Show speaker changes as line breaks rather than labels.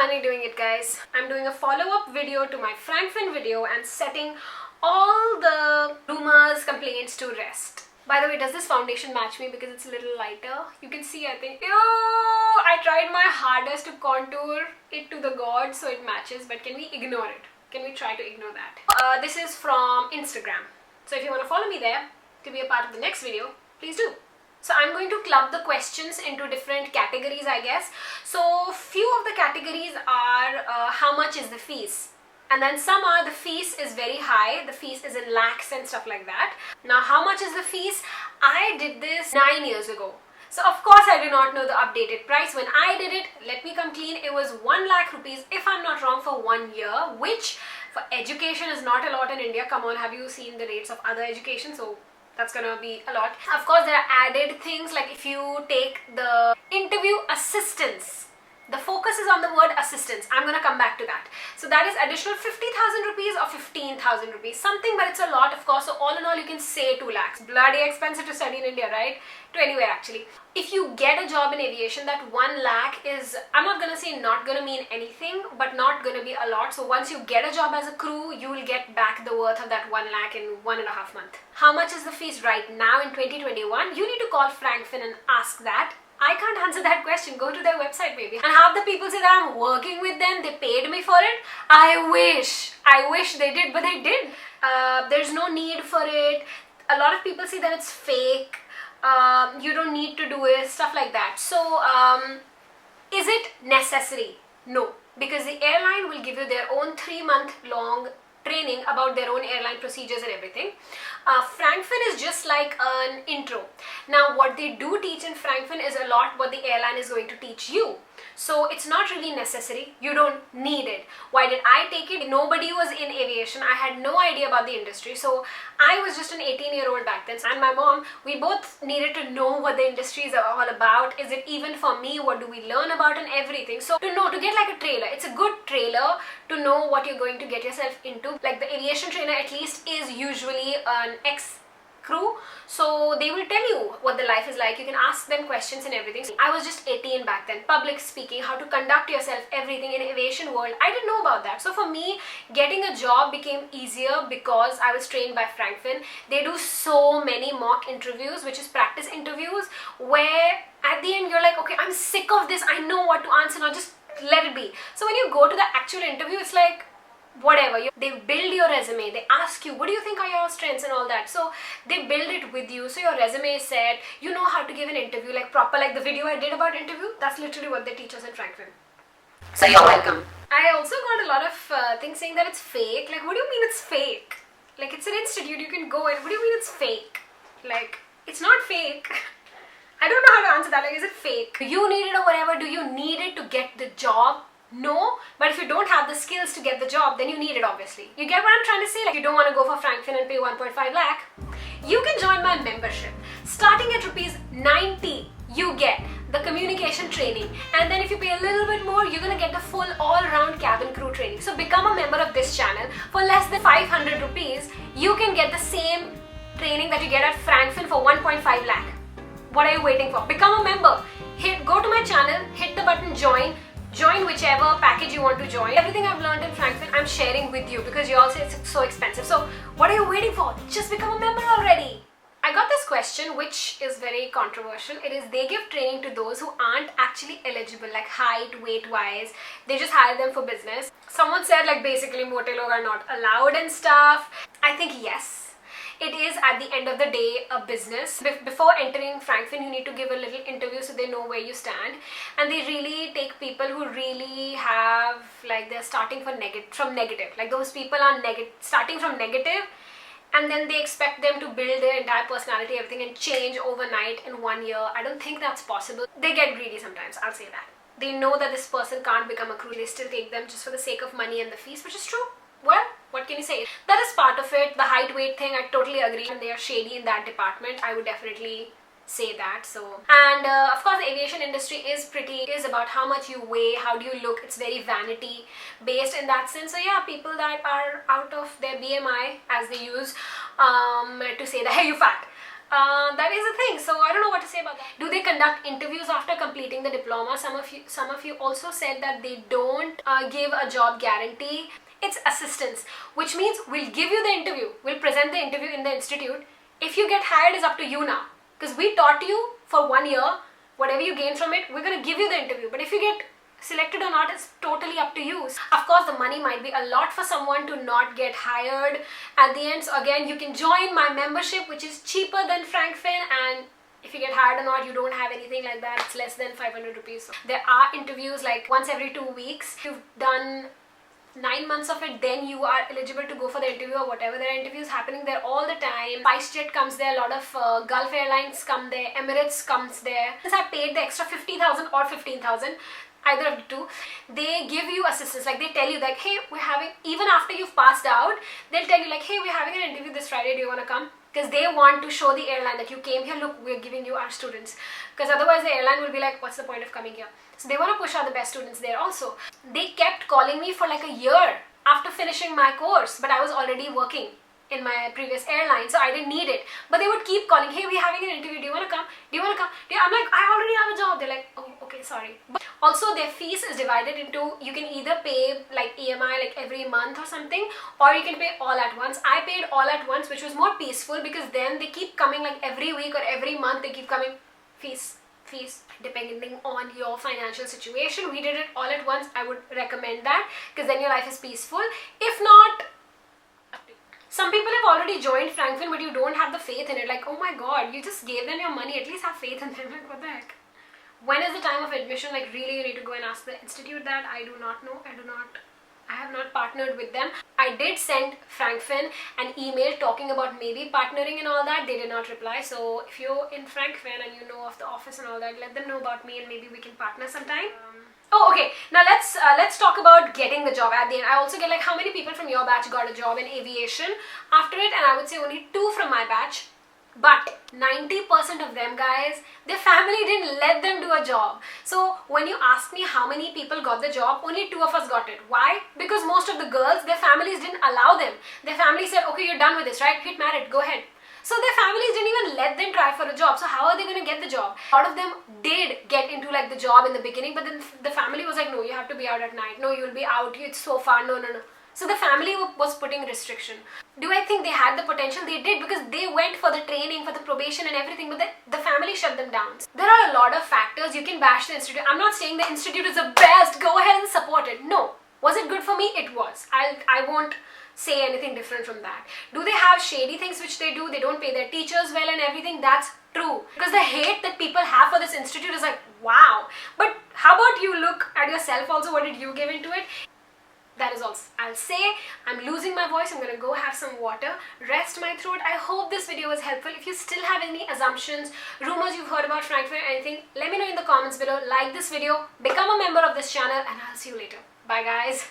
finally doing it, guys. I'm doing a follow-up video to my Frankfinn video and setting all the rumors, complaints to rest. By the way, does this foundation match me because it's a little lighter? You can see, I think. I tried my hardest to contour it to the gods so it matches, but can we ignore it? Can we try to ignore that? This is from Instagram. So if you want to follow me there to be a part of the next video, please do. So I'm going to club the questions into different categories, I guess. So few of the categories are how much is the fees? And then some are the fees is very high, the fees is in lakhs and stuff like that. Now how much is the fees? I did this 9 years ago. So of course I do not know the updated price. When I did it, let me come clean, it was 1 lakh rupees if I'm not wrong for 1 year, which for education is not a lot in India. Come on, have you seen the rates of other education? So that's gonna be a lot. Of course there are added things like if you take the interview assistance, the focus is on the word assistance. I'm gonna come back to that. So that is additional 50,000 rupees or 15,000 rupees, something, but it's a lot of course. So all in all you can say 2 lakhs. Bloody expensive to study in India, right? To anywhere actually. If you get a job in aviation, that 1 lakh is, I'm not gonna say not gonna mean anything, but not gonna be a lot. So once you get a job as a crew, you will get back the worth of that 1 lakh in 1.5 months. How much is the fees right now in 2021? You need to call Frankfinn and ask that. I can't answer that question. Go to their website maybe. And half the people say that I'm working with them, they paid me for it. I wish they did, but they did. There's no need for it. A lot of people say that it's fake. You don't need to do it, stuff like that. So is it necessary? No, because the airline will give you their own 3-month-long training about their own airline procedures and everything. Frankfinn is just like an intro. Now what they do teach in Frankfinn is a lot what the airline is going to teach you. So it's not really necessary. You don't need it. Why did I take it? Nobody was in aviation. I had no idea about the industry. So I was just an 18-year-old back then. And my mom, we both needed to know what the industry is all about. Is it even for me? What do we learn about and everything? So to know, to get like a trailer, it's a good trailer to know what you're going to get yourself into. Like the aviation trainer at least is usually an ex-crew, so they will tell you what the life is like. You can ask them questions and everything. So I was just 18 back then. Public speaking, how to conduct yourself, everything in aviation world, I didn't know about that. So for me, getting a job became easier because I was trained by Frankfinn. They do so many mock interviews, which is practice interviews, where at the end you're like, okay, I'm sick of this, I know what to answer now, just let it be. So when you go to the actual interview, it's like whatever, they build your resume, they ask you what do you think are your strengths and all that. So they build it with you, so your resume is set, you know how to give an interview like proper, like the video I did about interview. That's literally what they teach us in Frankfinn. So you're welcome. I also got a lot of things saying that it's fake. Like, what do you mean it's fake? Like, it's an institute, you can go and what do you mean it's fake? Like, it's not fake. I don't know how to answer that. Like, is it fake? Do you need it or whatever? Do you need it to get the job? No, but if you don't have the skills to get the job, then you need it obviously. You get what I'm trying to say? Like, you don't want to go for Frankfinn and pay 1.5 lakh. You can join my membership. Starting at rupees 90, you get the communication training. And then if you pay a little bit more, you're going to get the full all-round cabin crew training. So become a member of this channel. For less than 500 rupees, you can get the same training that you get at Frankfinn for 1.5 lakh. What are you waiting for? Become a member. Go to my channel, hit the button join. Join whichever package you want to join. Everything I've learned in Frankfinn, I'm sharing with you because you all say it's so expensive. So what are you waiting for? Just become a member already. I got this question which is very controversial. It is they give training to those who aren't actually eligible, like height, weight wise. They just hire them for business. Someone said like basically mote log are not allowed and stuff. I think yes. It is at the end of the day a business. Before entering Frankfinn, you need to give a little interview so they know where you stand. And they really take people who really have, like they're starting from negative. Like those people are starting from negative, and then they expect them to build their entire personality, everything, and change overnight in 1 year. I don't think that's possible. They get greedy sometimes, I'll say that. They know that this person can't become a crew. They still take them just for the sake of money and the fees, which is true. Well, what can you say? That is part of it. The height weight thing, I totally agree. And they are shady in that department. I would definitely say that. So, and of course the aviation industry is about how much you weigh, how do you look. It's very vanity based in that sense. So yeah, people that are out of their BMI, as they use to say that, hey, you fat. That is a thing. So I don't know what to say about that. Do they conduct interviews after completing the diploma? Some of you also said that they don't give a job guarantee. It's assistance, which means we'll give you the interview. We'll present the interview in the institute. If you get hired is up to you now, because we taught you for 1 year. Whatever you gain from it, we're going to give you the interview. But if you get selected or not, it's totally up to you. Of course, the money might be a lot for someone to not get hired at the end. So again, you can join my membership, which is cheaper than Frankfinn, and if you get hired or not, you don't have anything like that. It's less than 500 rupees. So there are interviews like once every 2 weeks. If you've done 9 months of it, then you are eligible to go for the interview or whatever. There are interviews happening there all the time. SpiceJet comes there, a lot of Gulf Airlines come there, Emirates comes there. Since I paid the extra 50,000 or 15,000, either of the two, they give you assistance. Like they tell you like, hey, we're having, even after you've passed out, they'll tell you like, hey, we're having an interview this Friday, do you want to come? Because they want to show the airline that you came here, look, we're giving you our students. Because otherwise the airline will be like, what's the point of coming here? So they want to push out the best students there also. They kept calling me for like a year after finishing my course, but I was already working in my previous airline, so I didn't need it. But they would keep calling, hey, we're having an interview, do you want to come? Do you want to come? I'm like, I already have a job. They're like, oh, okay, sorry. But also their fees is divided into, you can either pay like EMI like every month or something, or you can pay all at once. I paid all at once, which was more peaceful, because then they keep coming like every week or every month, they keep coming, fees, depending on your financial situation. We did it all at once. I would recommend that, because then your life is peaceful. If not, some people have already joined Frankfinn, but you don't have the faith in it. Like, oh my god, you just gave them your money, at least have faith in them. Like, what the heck? When is the time of admission? Like, really, you need to go and ask the institute that. I do not know. I have not partnered with them. I did send Frankfinn an email talking about maybe partnering and all that. They did not reply. So if you're in Frankfinn and you know of the office and all that, let them know about me and maybe we can partner sometime. Oh, okay. Now let's talk about getting the job at the end. I also get like, how many people from your batch got a job in aviation after it? And I would say only 2 from my batch. But 90% of them, guys, their family didn't let them do a job. So when you ask me how many people got the job, only 2 of us got it. Why? Because most of the girls, their families didn't allow them. Their family said, okay, you're done with this, right? Get married, go ahead. So their families didn't even let them try for a job. So how are they going to get the job? A lot of them did get into like the job in the beginning, but then the family was like, no, you have to be out at night. No, you'll be out. It's so far. No. So the family was putting restriction. Do I think they had the potential? They did, because they went for the training, for the probation and everything, but the family shut them down. There are a lot of factors. You can bash the institute. I'm not saying the institute is the best. Go ahead and support it. No. Was it good for me? It was. I won't say anything different from that. Do they have shady things which they do? They don't pay their teachers well and everything. That's true. Because the hate that people have for this institute is like, wow. But how about you look at yourself also? What did you give into it? That is all I'll say. I'm losing my voice. I'm gonna go have some water, rest my throat. I hope this video was helpful. If you still have any assumptions, rumors you've heard about Frankfinn or anything, let me know in the comments below. Like this video, become a member of this channel, and I'll see you later. Bye guys.